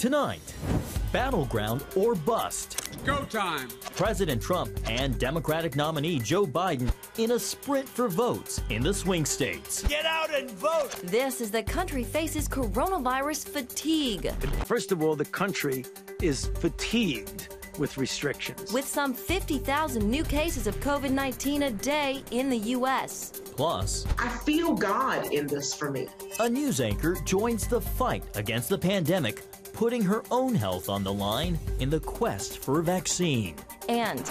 Tonight, battleground or bust. Go time. President Trump and Democratic nominee Joe Biden in a sprint for votes in the swing states. Get out and vote. This as the country faces coronavirus fatigue. First of all, the country is fatigued with restrictions. With some 50,000 new cases of COVID-19 a day in the U.S. Plus, I feel God in this for me. A news anchor joins the fight against the pandemic, putting her own health on the line in the quest for a vaccine. And they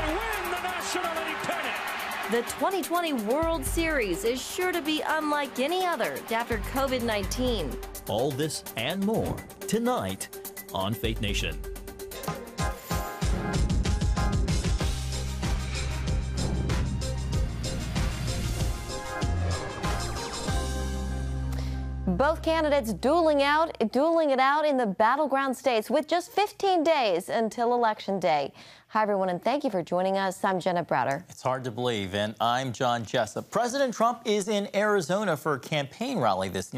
win the National League pennant. The 2020 World Series is sure to be unlike any other after COVID-19. All this and more tonight on Faith Nation. Both candidates dueling it out in the battleground states with just 15 days until Election Day. Hi, everyone, and thank you for joining us. I'm Jenna Browder. It's hard to believe, and I'm John Jessup. President Trump is in Arizona for a campaign rally this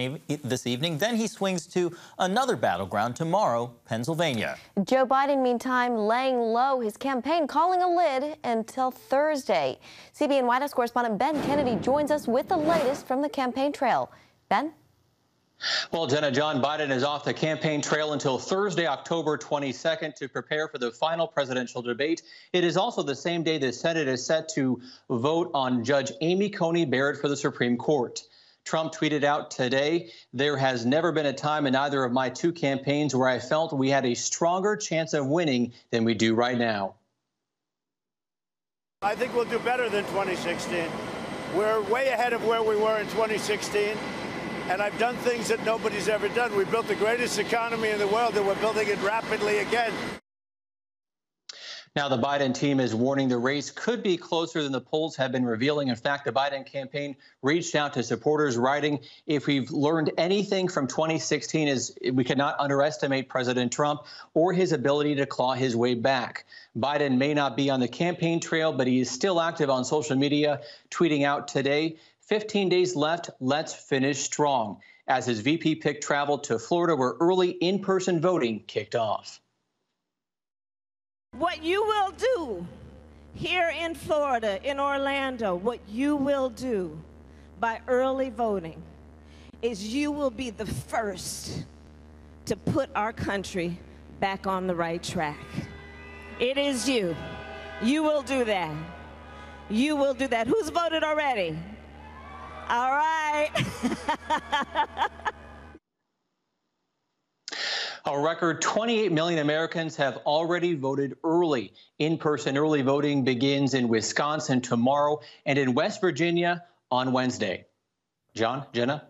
evening. Then he swings to another battleground tomorrow, Pennsylvania. Joe Biden, meantime, laying low his campaign, calling a lid until Thursday. CBN White House correspondent Ben Kennedy joins us with the latest from the campaign trail. Ben? Well, Jenna, John Biden is off the campaign trail until Thursday, October 22nd, to prepare for the final presidential debate. It is also the same day the Senate is set to vote on Judge Amy Coney Barrett for the Supreme Court. Trump tweeted out today, "There has never been a time in either of my two campaigns where I felt we had a stronger chance of winning than we do right now." I think we'll do better than 2016. We're way ahead of where we were in 2016. And I've done things that nobody's ever done. We built the greatest economy in the world, and we're building it rapidly again. Now, the Biden team is warning the race could be closer than the polls have been revealing. In fact, the Biden campaign reached out to supporters, writing, "If we've learned anything from 2016 is we cannot underestimate President Trump or his ability to claw his way back." Biden may not be on the campaign trail, but he is still active on social media, tweeting out today, "15 days left, let's finish strong," as his VP pick traveled to Florida, where early in-person voting kicked off. What you will do here in Florida, in Orlando, what you will do by early voting is you will be the first to put our country back on the right track. It is you. You will do that. You will do that. Who's voted already? All right. A record 28 million Americans have already voted early. In-person early voting begins in Wisconsin tomorrow and in West Virginia on Wednesday. John, Jenna?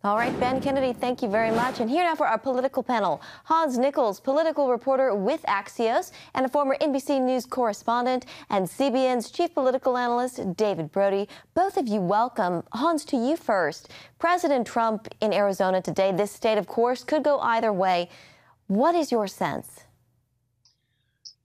All right, Ben Kennedy, thank you very much. And here now for our political panel, Hans Nichols, political reporter with Axios and a former NBC News correspondent, and CBN's chief political analyst, David Brody. Both of you welcome. Hans, to you first. President Trump in Arizona today. This state, of course, could go either way. What is your sense?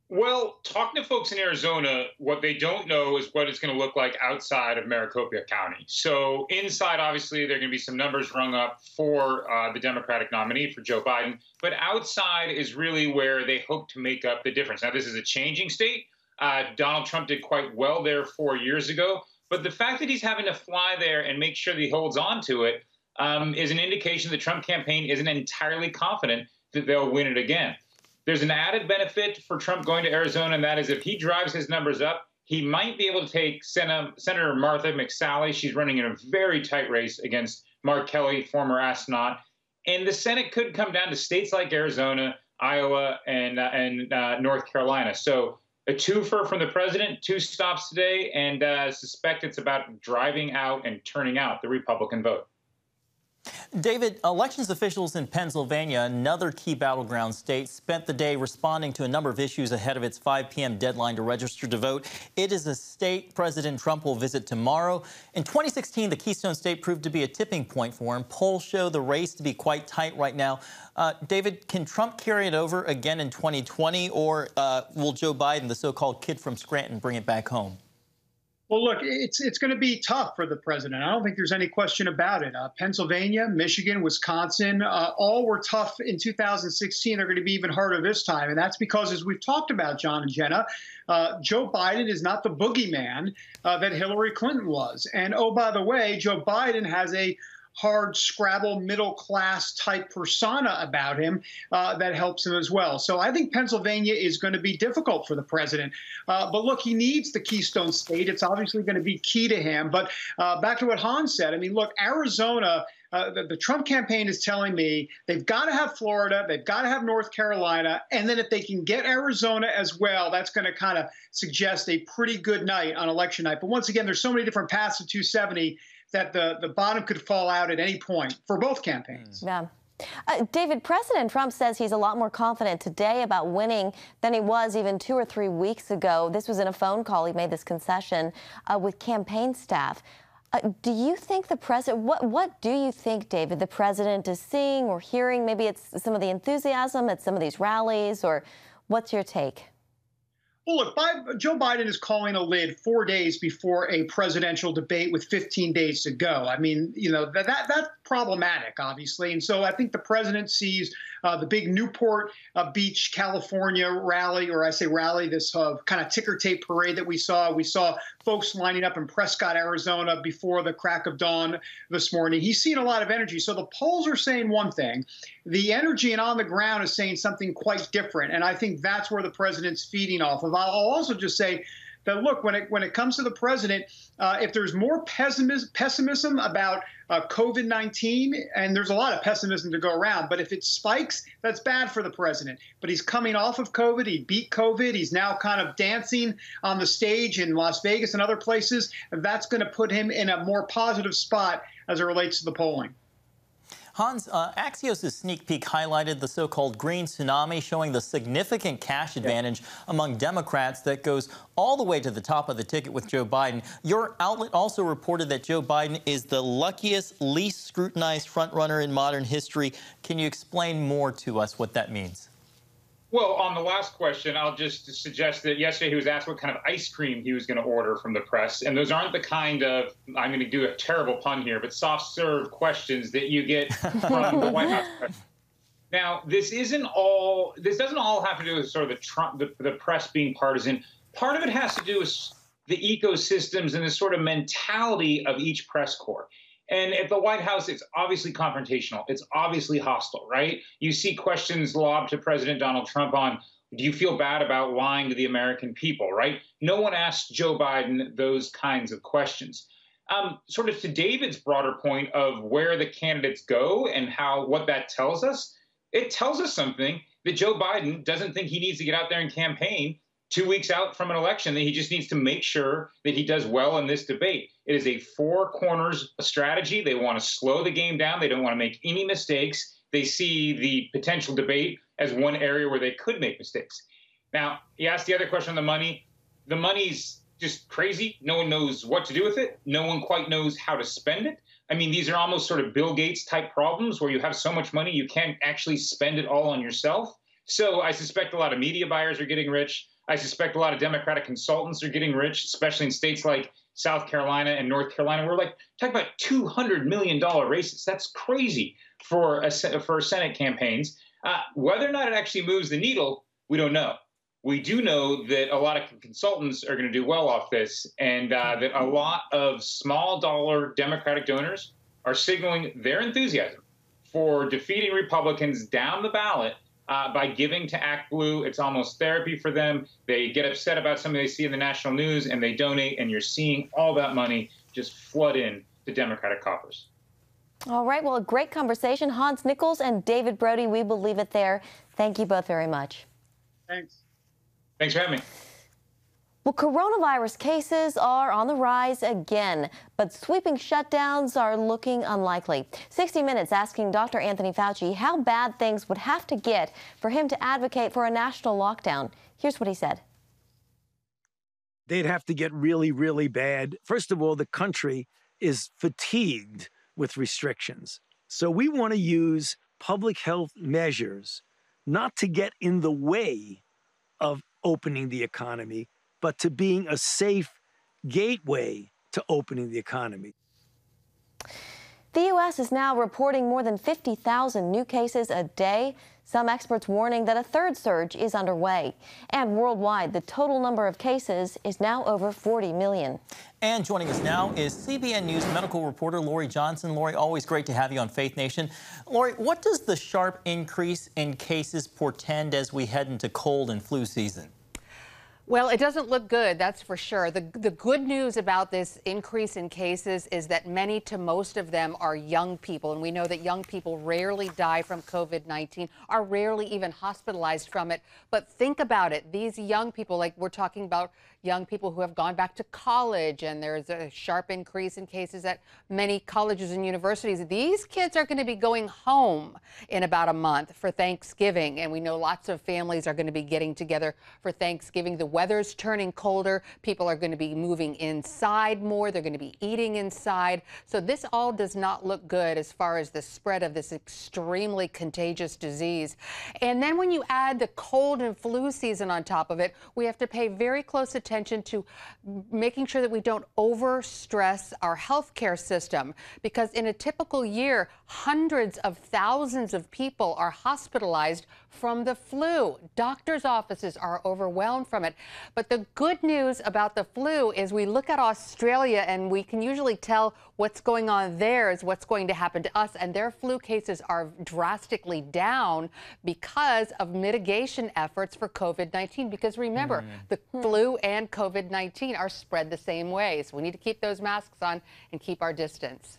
Well, talking to folks in Arizona, what they don't know is what it's going to look like outside of Maricopa County. So inside, obviously, there are going to be some numbers rung up for the Democratic nominee, for Joe Biden. But outside is really where they hope to make up the difference. Now, this is a changing state. Donald Trump did quite well there 4 years ago. But the fact that he's having to fly there and make sure that he holds on to it is an indication the Trump campaign isn't entirely confident that they'll win it again. There's an added benefit for Trump going to Arizona, and that is if he drives his numbers up, he might be able to take Senator Martha McSally. She's running in a very tight race against Mark Kelly, former astronaut. And the Senate could come down to states like Arizona, Iowa, and North Carolina. So a twofer from the president, 2 stops today, and I suspect it's about driving out and turning out the Republican vote. David, elections officials in Pennsylvania, another key battleground state, spent the day responding to a number of issues ahead of its 5 p.m. deadline to register to vote. It is a state President Trump will visit tomorrow. In 2016, the Keystone State proved to be a tipping point for him. Polls show the race to be quite tight right now. David, can Trump carry it over again in 2020, or will Joe Biden, the so-called kid from Scranton, bring it back home? Well, look, it's going to be tough for the president. I don't think there's any question about it. Pennsylvania, Michigan, Wisconsin, all were tough in 2016. They're going to be even harder this time. And that's because, as we've talked about, John and Jenna, Joe Biden is not the boogeyman that Hillary Clinton was. And, oh, by the way, Joe Biden has a hard scrabble middle class type persona about him that helps him as well. So I think Pennsylvania is going to be difficult for the president. But look, he needs the Keystone State. It's obviously going to be key to him. But back to what Hans said, I mean, look, Arizona, the Trump campaign is telling me they've got to have Florida, they've got to have North Carolina, and then if they can get Arizona as well, that's going to kind of suggest a pretty good night on election night. But once again, there's so many different paths to 270 that the bottom could fall out at any point for both campaigns. Yeah. David, President Trump says he's a lot more confident today about winning than he was even 2 or 3 weeks ago. This was in a phone call. He made this concession with campaign staff. Do you think the president, what do you think, David, the president is seeing or hearing? Maybe it's some of the enthusiasm at some of these rallies, or what's your take? Well, look, Joe Biden is calling a lid 4 days before a presidential debate with 15 days to go. I mean, you know, that's problematic, obviously. And so I think the president sees the big Newport Beach, California rally, or I say rally, this kind of ticker tape parade that we saw. We saw folks lining up in Prescott, Arizona before the crack of dawn this morning. He's seen a lot of energy. So the polls are saying one thing. The energy and on the ground is saying something quite different. And I think that's where the president's feeding off of. I'll also just say that, look, when it comes to the president, if there's more pessimism about COVID-19, and there's a lot of pessimism to go around, but if it spikes, that's bad for the president. But he's coming off of COVID. He beat COVID. He's now kind of dancing on the stage in Las Vegas and other places. And that's going to put him in a more positive spot as it relates to the polling. Hans, Axios' sneak peek highlighted the so-called green tsunami, showing the significant cash advantage among Democrats that goes all the way to the top of the ticket with Joe Biden. Your outlet also reported that Joe Biden is the luckiest, least scrutinized frontrunner in modern history. Can you explain more to us what that means? Well, on the last question, I'll just suggest that yesterday he was asked what kind of ice cream he was going to order from the press. And those aren't the kind of, I'm going to do a terrible pun here, but soft-serve questions that you get from the White House. Now, this doesn't all have to do with sort of the press being partisan. Part of it has to do with the ecosystems and the sort of mentality of each press corps. And at the White House, it's obviously confrontational. It's obviously hostile, right? You see questions lobbed to President Donald Trump on, do you feel bad about lying to the American people, right? No one asked Joe Biden those kinds of questions. Sort of to David's broader point of where the candidates go and what that tells us, it tells us something that Joe Biden doesn't think he needs to get out there and campaign 2 weeks out from an election, that he just needs to make sure that he does well in this debate. It is a four corners strategy. They want to slow the game down. They don't want to make any mistakes. They see the potential debate as one area where they could make mistakes. Now, he asked the other question on the money. The money's just crazy. No one knows what to do with it. No one quite knows how to spend it. I mean, these are almost sort of Bill Gates type problems where you have so much money you can't actually spend it all on yourself. So I suspect a lot of media buyers are getting rich. I suspect a lot of Democratic consultants are getting rich, especially in states like South Carolina and North Carolina. We're talking about $200 million races. That's crazy for Senate campaigns. Whether or not it actually moves the needle, we don't know. We do know that a lot of consultants are going to do well off this, and that a lot of small dollar Democratic donors are signaling their enthusiasm for defeating Republicans down the ballot by giving to Act Blue. It's almost therapy for them. They get upset about something they see in the national news, and they donate, and you're seeing all that money just flood in to Democratic coffers. All right, well, a great conversation. Hans Nichols and David Brody, we will leave it there. Thank you both very much. Thanks. Thanks for having me. Well, coronavirus cases are on the rise again, but sweeping shutdowns are looking unlikely. 60 Minutes asking Dr. Anthony Fauci how bad things would have to get for him to advocate for a national lockdown. Here's what he said. They'd have to get really, really bad. First of all, the country is fatigued with restrictions. So we want to use public health measures not to get in the way of opening the economy, but to being a safe gateway to opening the economy. The U.S. is now reporting more than 50,000 new cases a day. Some experts warning that a third surge is underway. And worldwide, the total number of cases is now over 40 million. And joining us now is CBN News medical reporter Lori Johnson. Lori, always great to have you on Faith Nation. Lori, what does the sharp increase in cases portend as we head into cold and flu season? Well, it doesn't look good, that's for sure. The good news about this increase in cases is that many to most of them are young people. And we know that young people rarely die from COVID-19, are rarely even hospitalized from it. But think about it. These young people, like we're talking about young people who have gone back to college, and there's a sharp increase in cases at many colleges and universities. These kids are going to be going home in about a month for Thanksgiving. And we know lots of families are going to be getting together for Thanksgiving. The weather's turning colder. People are going to be moving inside more. They're going to be eating inside. So this all does not look good as far as the spread of this extremely contagious disease. And then when you add the cold and flu season on top of it, we have to pay very close attention to making sure that we don't overstress our healthcare system, because in a typical year, hundreds of thousands of people are hospitalized from the flu. Doctors' offices are overwhelmed from it. But the good news about the flu is we look at Australia and we can usually tell what's going on there is what's going to happen to us. And their flu cases are drastically down because of mitigation efforts for COVID-19. Because remember, the flu and COVID-19 are spread the same way. So we need to keep those masks on and keep our distance.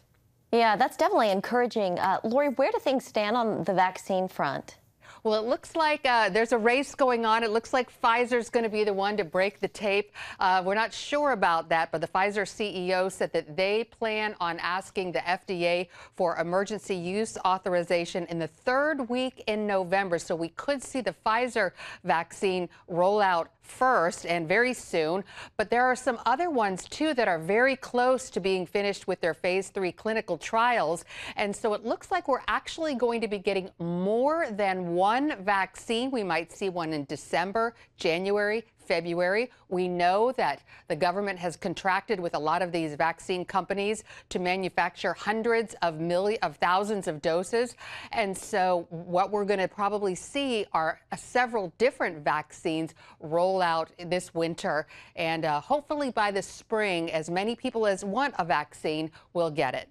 Yeah, that's definitely encouraging. Lori, where do things stand on the vaccine front? Well, it looks like there's a race going on. It looks like Pfizer's going to be the one to break the tape. We're not sure about that, but the Pfizer CEO said that they plan on asking the FDA for emergency use authorization in the third week in November. So we could see the Pfizer vaccine roll out first and very soon. But there are some other ones, too, that are very close to being finished with their phase 3 clinical trials. And so it looks like we're actually going to be getting more than one vaccine. We might see one in December, January, February. We know that the government has contracted with a lot of these vaccine companies to manufacture hundreds of thousands of doses. And so what we're going to probably see are several different vaccines roll out this winter. And hopefully by the spring, as many people as want a vaccine will get it.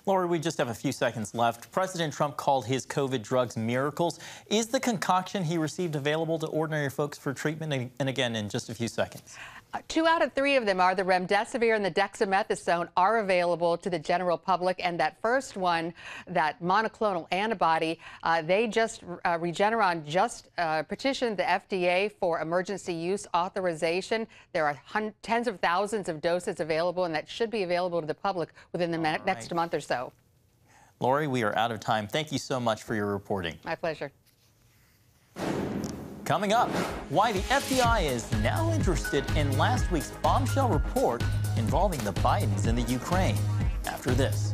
Lori, we just have a few seconds left. President Trump called his COVID drugs miracles. Is the concoction he received available to ordinary folks for treatment? And again, in just a few seconds. 2 out of 3 of them are the remdesivir and the dexamethasone are available to the general public. And that first one, that monoclonal antibody, Regeneron just petitioned the FDA for emergency use authorization. There are tens of thousands of doses available, and that should be available to the public within the next month or so. Lori, we are out of time. Thank you so much for your reporting. My pleasure. Coming up, why the FBI is now interested in last week's bombshell report involving the Bidens in the Ukraine. After this.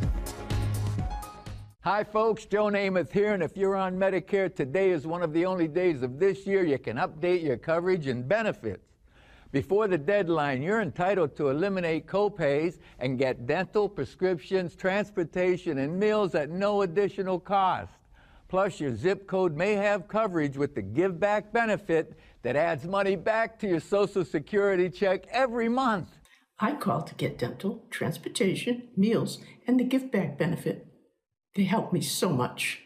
Hi, folks. Joe Namath here, and if you're on Medicare, today is one of the only days of this year you can update your coverage and benefits. Before the deadline, you're entitled to eliminate copays and get dental, prescriptions, transportation, and meals at no additional cost. Plus, your zip code may have coverage with the Give Back benefit that adds money back to your Social Security check every month. I called to get dental, transportation, meals, and the Give Back benefit. They helped me so much.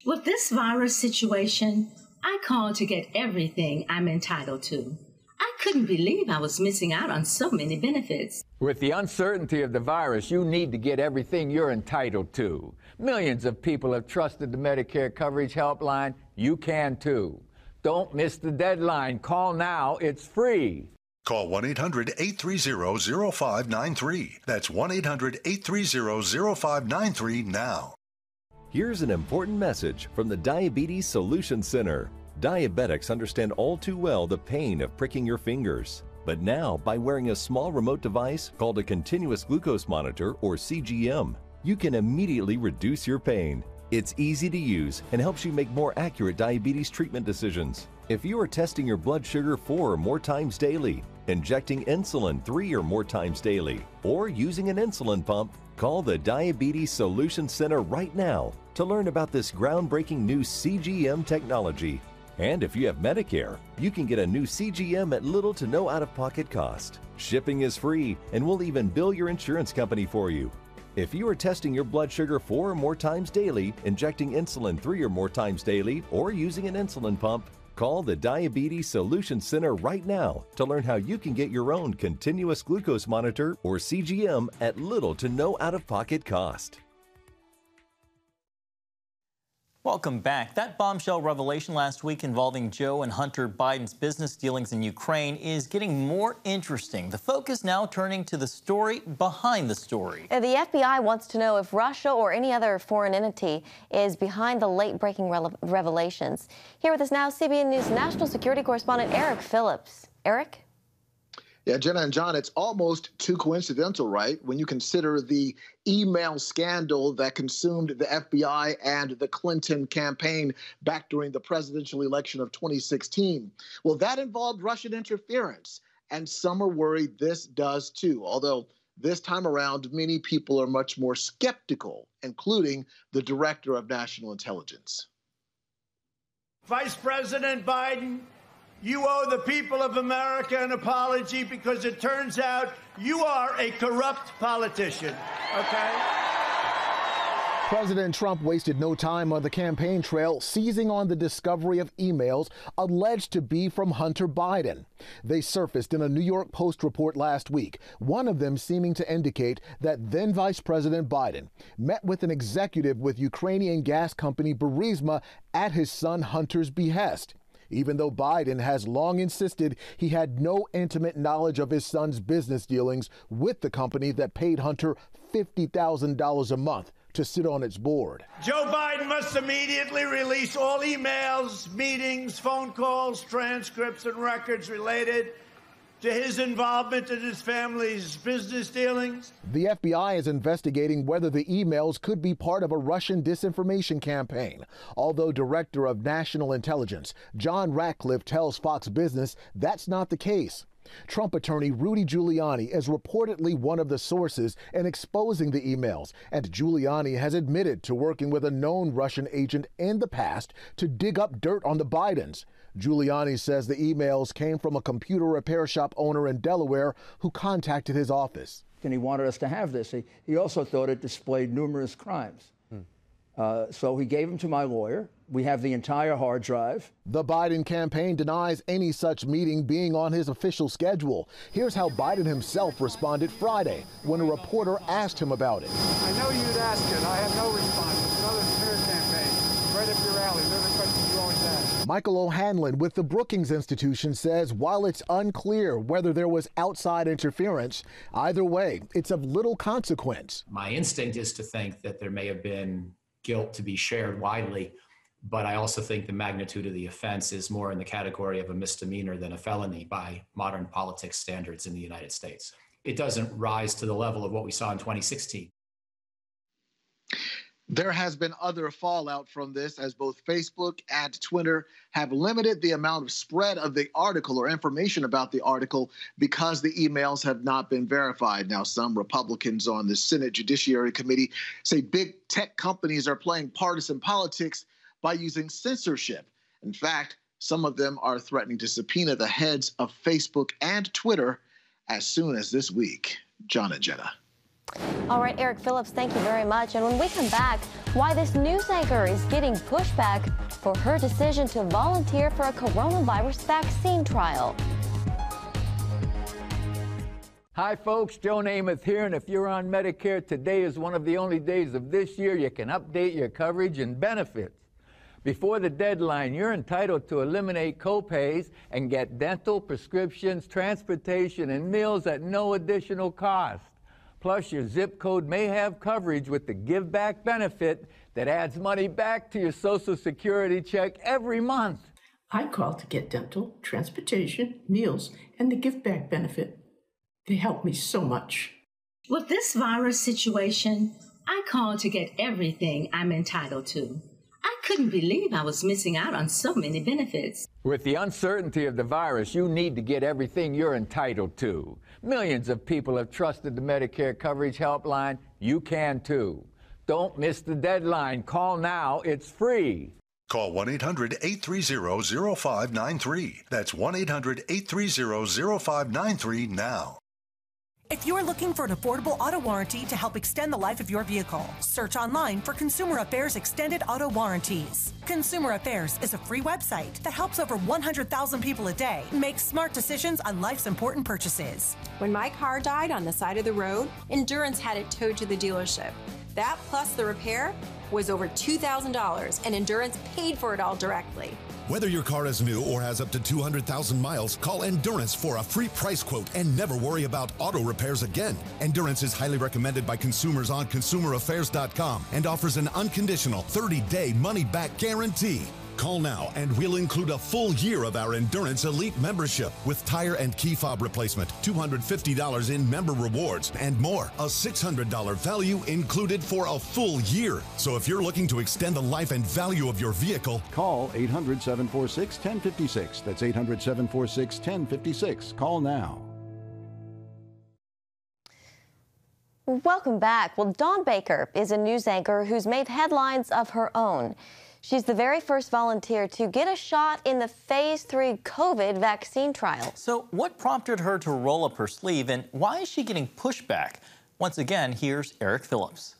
With this virus situation, I called to get everything I'm entitled to. I couldn't believe I was missing out on so many benefits. With the uncertainty of the virus, you need to get everything you're entitled to. Millions of people have trusted the Medicare Coverage Helpline. You can too. Don't miss the deadline. Call now. It's free. Call 1-800-830-0593. That's 1-800-830-0593 now. Here's an important message from the Diabetes Solution Center. Diabetics understand all too well the pain of pricking your fingers. But now, by wearing a small remote device called a continuous glucose monitor, or CGM, you can immediately reduce your pain. It's easy to use and helps you make more accurate diabetes treatment decisions. If you are testing your blood sugar 4 or more times daily, injecting insulin 3 or more times daily, or using an insulin pump, call the Diabetes Solution Center right now to learn about this groundbreaking new CGM technology. And if you have Medicare, you can get a new CGM at little to no out-of-pocket cost. Shipping is free, and we'll even bill your insurance company for you. If you are testing your blood sugar 4 or more times daily, injecting insulin 3 or more times daily, or using an insulin pump, call the Diabetes Solution Center right now to learn how you can get your own continuous glucose monitor or CGM at little to no out-of-pocket cost. Welcome back. That bombshell revelation last week involving Joe and Hunter Biden's business dealings in Ukraine is getting more interesting. The focus now turning to the story behind the story. The FBI wants to know if Russia or any other foreign entity is behind the late-breaking revelations. Here with us now, CBN News national security correspondent Eric Phillips. Eric? Yeah, Jenna and John, it's almost too coincidental, right? When you consider the email scandal that consumed the FBI and the Clinton campaign back during the presidential election of 2016. Well, that involved Russian interference, and some are worried this does too, although this time around, many people are much more skeptical, including the Director of National Intelligence. Vice President Biden, you owe the people of America an apology because it turns out you are a corrupt politician, okay? President Trump wasted no time on the campaign trail, seizing on the discovery of emails alleged to be from Hunter Biden. They surfaced in a New York Post report last week, one of them seeming to indicate that then Vice President Biden met with an executive with Ukrainian gas company Burisma at his son Hunter's behest. Even though Biden has long insisted he had no intimate knowledge of his son's business dealings with the company that paid Hunter $50,000 a month to sit on its board. Joe Biden must immediately release all emails, meetings, phone calls, transcripts, and records related to his involvement in his family's business dealings. The FBI is investigating whether the emails could be part of a Russian disinformation campaign, although Director of National Intelligence John Ratcliffe tells Fox Business that's not the case. Trump attorney Rudy Giuliani is reportedly one of the sources in exposing the emails, and Giuliani has admitted to working with a known Russian agent in the past to dig up dirt on the Bidens. Giuliani says the emails came from a computer repair shop owner in Delaware who contacted his office. And he wanted us to have this. He also thought it displayed numerous crimes. So he gave them to my lawyer. We have the entire hard drive. The Biden campaign denies any such meeting being on his official schedule. Here's how Biden himself responded Friday when a reporter asked him about it. I know you'd ask it. I have no response. It's another smear campaign. Right up your alley. They're the questions you always ask. Michael O'Hanlon with the Brookings Institution says while it's unclear whether there was outside interference, either way, it's of little consequence. My instinct is to think that there may have been guilt to be shared widely, but I also think the magnitude of the offense is more in the category of a misdemeanor than a felony by modern politics standards in the United States. It doesn't rise to the level of what we saw in 2016. There has been other fallout from this, as both Facebook and Twitter have limited the amount of spread of the article or information about the article because the emails have not been verified. Now, some Republicans on the Senate Judiciary Committee say big tech companies are playing partisan politics by using censorship. In fact, some of them are threatening to subpoena the heads of Facebook and Twitter as soon as this week. John and Jenna. All right, Eric Phillips, thank you very much. And when we come back, why this news anchor is getting pushback for her decision to volunteer for a coronavirus vaccine trial. Hi, folks. Joe Namath here. And if you're on Medicare, today is one of the only days of this year you can update your coverage and benefits. Before the deadline, you're entitled to eliminate copays and get dental, prescriptions, transportation, and meals at no additional cost. Plus, your zip code may have coverage with the Give Back benefit that adds money back to your Social Security check every month. I call to get dental, transportation, meals, and the Give Back benefit. They help me so much. With this virus situation, I call to get everything I'm entitled to. I couldn't believe I was missing out on so many benefits. With the uncertainty of the virus, you need to get everything you're entitled to. Millions of people have trusted the Medicare Coverage Helpline. You can too. Don't miss the deadline. Call now. It's free. Call 1-800-830-0593. That's 1-800-830-0593 now. If you're looking for an affordable auto warranty to help extend the life of your vehicle, search online for Consumer Affairs Extended Auto Warranties. Consumer Affairs is a free website that helps over 100,000 people a day make smart decisions on life's important purchases. When my car died on the side of the road, Endurance had it towed to the dealership. That plus the repair was over $2,000, and Endurance paid for it all directly. Whether your car is new or has up to 200,000 miles, call Endurance for a free price quote and never worry about auto repairs again. Endurance is highly recommended by consumers on consumeraffairs.com and offers an unconditional 30-day money-back guarantee. Call now and we'll include a full year of our Endurance Elite membership with tire and key fob replacement, $250 in member rewards, and more. A $600 value included for a full year. So if you're looking to extend the life and value of your vehicle, call 800-746-1056. That's 800-746-1056. Call now. Welcome back. Well, Dawn Baker is a news anchor who's made headlines of her own. She's the very first volunteer to get a shot in the Phase 3 COVID vaccine trial. So what prompted her to roll up her sleeve, and why is she getting pushback? Once again, here's Eric Phillips.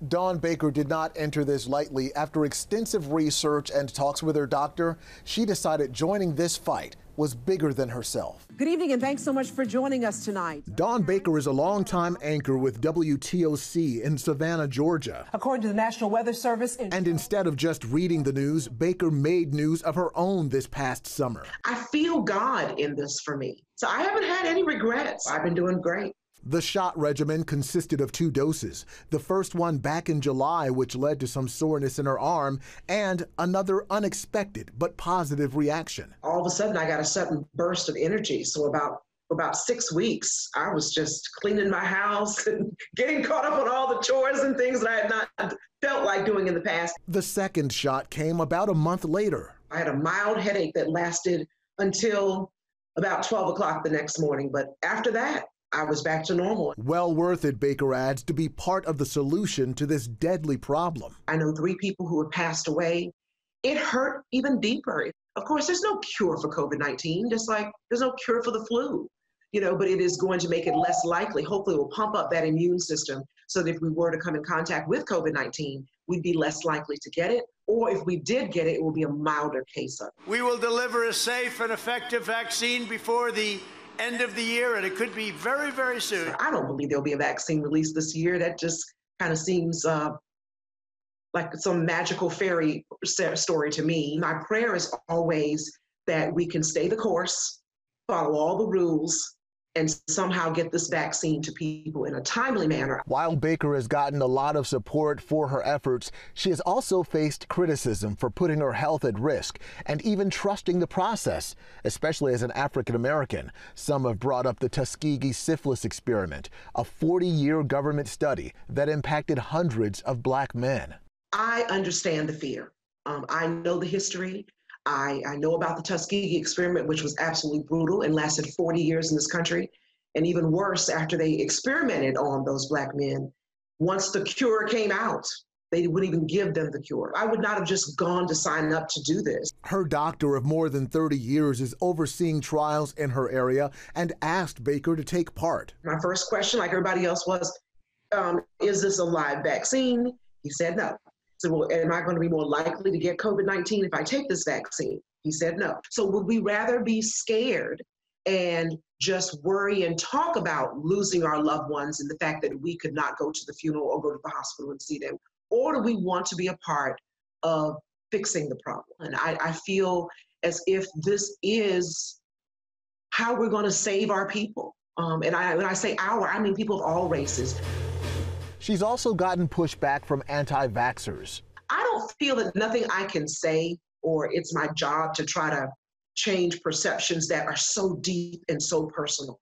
Dawn Baker did not enter this lightly. After extensive research and talks with her doctor, she decided joining this fight was bigger than herself. Good evening, and thanks so much for joining us tonight. Dawn Baker is a longtime anchor with WTOC in Savannah, Georgia. According to the National Weather Service. And instead of just reading the news, Baker made news of her own this past summer. I feel God in this for me. So I haven't had any regrets. I've been doing great. The shot regimen consisted of 2 doses, the first one back in July, which led to some soreness in her arm, and another unexpected but positive reaction. All of a sudden, I got a sudden burst of energy. So about 6 weeks, I was just cleaning my house and getting caught up on all the chores and things that I had not felt like doing in the past. The second shot came about a month later. I had a mild headache that lasted until about 12 o'clock the next morning. But after that, I was back to normal. Well worth it, Baker adds, to be part of the solution to this deadly problem. I know 3 people who have passed away. It hurt even deeper. Of course, there's no cure for COVID-19, just like there's no cure for the flu, but it is going to make it less likely. Hopefully, it will pump up that immune system so that if we were to come in contact with COVID-19, we'd be less likely to get it. Or if we did get it, it will be a milder case of it. We will deliver a safe and effective vaccine before the end of the year, and it could be very, very soon. I don't believe there'll be a vaccine released this year. That just kind of seems like some magical fairy story to me. My prayer is always that we can stay the course, follow all the rules, and somehow get this vaccine to people in a timely manner. While Baker has gotten a lot of support for her efforts, she has also faced criticism for putting her health at risk and even trusting the process, especially as an African American. Some have brought up the Tuskegee syphilis experiment, a 40-year government study that impacted hundreds of Black men. I understand the fear. I know the history. I know about the Tuskegee experiment, which was absolutely brutal and lasted 40 years in this country. And even worse, after they experimented on those Black men, once the cure came out, they wouldn't even give them the cure. I would not have just gone to sign up to do this. Her doctor of more than 30 years is overseeing trials in her area and asked Baker to take part. My first question, like everybody else, was, is this a live vaccine? He said no. So, well, am I going to be more likely to get COVID-19 if I take this vaccine? He said no. So would we rather be scared and just worry and talk about losing our loved ones and the fact that we could not go to the funeral or go to the hospital and see them? Or do we want to be a part of fixing the problem? And I feel as if this is how we're going to save our people. And when I say our, I mean people of all races. She's also gotten pushback from anti-vaxxers. I don't feel that nothing I can say or it's my job to try to change perceptions that are so deep and so personal.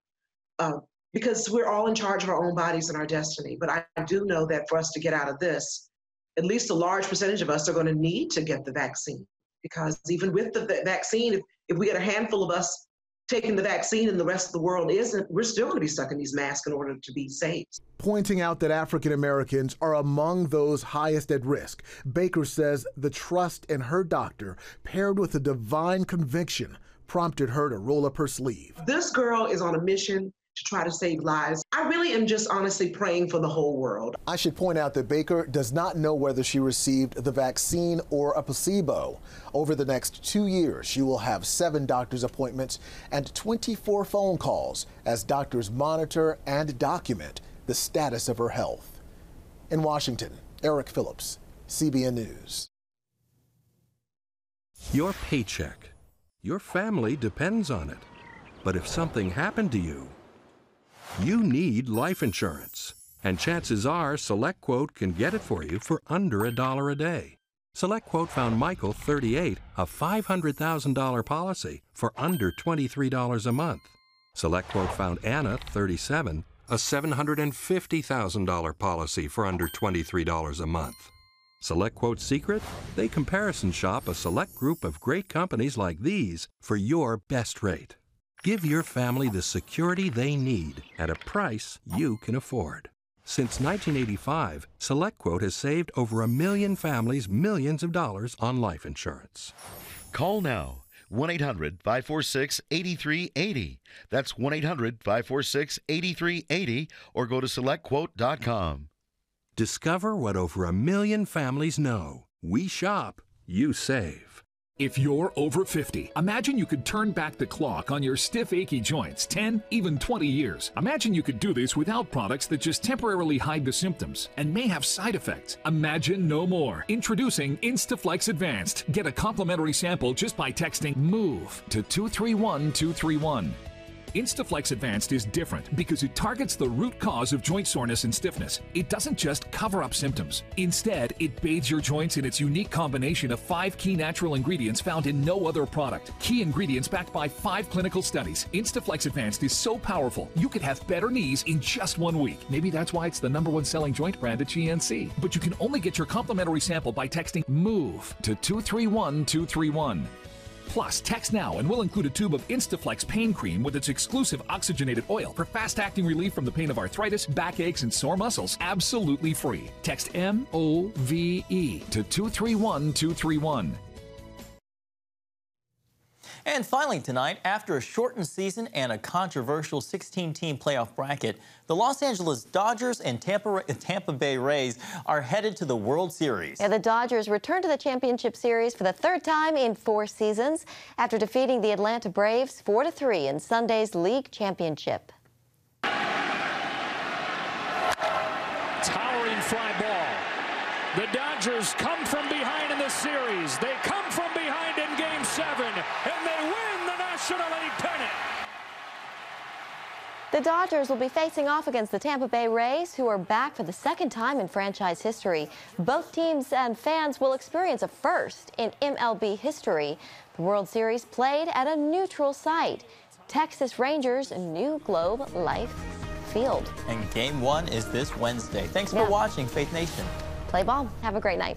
Because we're all in charge of our own bodies and our destiny. But I do know that for us to get out of this, at least a large percentage of us are going to need to get the vaccine, because even with the vaccine, if we get a handful of us taking the vaccine and the rest of the world isn't, we're still going to be stuck in these masks in order to be safe. Pointing out that African Americans are among those highest at risk, Baker says the trust in her doctor, paired with a divine conviction, prompted her to roll up her sleeve. This girl is on a mission to try to save lives. I really am just honestly praying for the whole world. I should point out that Baker does not know whether she received the vaccine or a placebo. Over the next 2 years, she will have 7 doctor's appointments and 24 phone calls as doctors monitor and document the status of her health. In Washington, Eric Phillips, CBN News. Your paycheck, your family depends on it. But if something happened to you, you need life insurance, and chances are SelectQuote can get it for you for under $1 a day. SelectQuote found Michael, 38, a $500,000 policy for under $23 a month. SelectQuote found Anna, 37, a $750,000 policy for under $23 a month. SelectQuote's secret? They comparison shop a select group of great companies like these for your best rate. Give your family the security they need at a price you can afford. Since 1985, SelectQuote has saved over 1 million families millions of dollars on life insurance. Call now, 1-800-546-8380. That's 1-800-546-8380, or go to SelectQuote.com. Discover what over 1 million families know. We shop, you save. If you're over 50, imagine you could turn back the clock on your stiff, achy joints 10, even 20 years. Imagine you could do this without products that just temporarily hide the symptoms and may have side effects. Imagine no more. Introducing Instaflex Advanced. Get a complimentary sample just by texting MOVE to 231231. Instaflex Advanced is different because it targets the root cause of joint soreness and stiffness. It doesn't just cover up symptoms. Instead, it bathes your joints in its unique combination of 5 key natural ingredients found in no other product. Key ingredients backed by 5 clinical studies. Instaflex Advanced is so powerful, you could have better knees in just 1 week. Maybe that's why it's the #1 selling joint brand at GNC. But you can only get your complimentary sample by texting MOVE to 231231. Plus, text now and we'll include a tube of Instaflex pain cream with its exclusive oxygenated oil for fast-acting relief from the pain of arthritis, backaches, and sore muscles. Absolutely free. Text MOVE to 231231. And finally tonight, after a shortened season and a controversial 16-team playoff bracket, the Los Angeles Dodgers and Tampa Bay Rays are headed to the World Series. Yeah, the Dodgers return to the championship series for the 3rd time in 4 seasons after defeating the Atlanta Braves 4-3 in Sunday's league championship. Towering fly ball. The Dodgers come from behind in the series. They come from behind in Game 7, and they win the National League pennant. The Dodgers will be facing off against the Tampa Bay Rays, who are back for the 2nd time in franchise history. Both teams and fans will experience a first in MLB history. The World Series played at a neutral site, Texas Rangers' new Globe Life Field. And Game 1 is this Wednesday. Thanks for watching, Faith Nation. Play ball. Have a great night.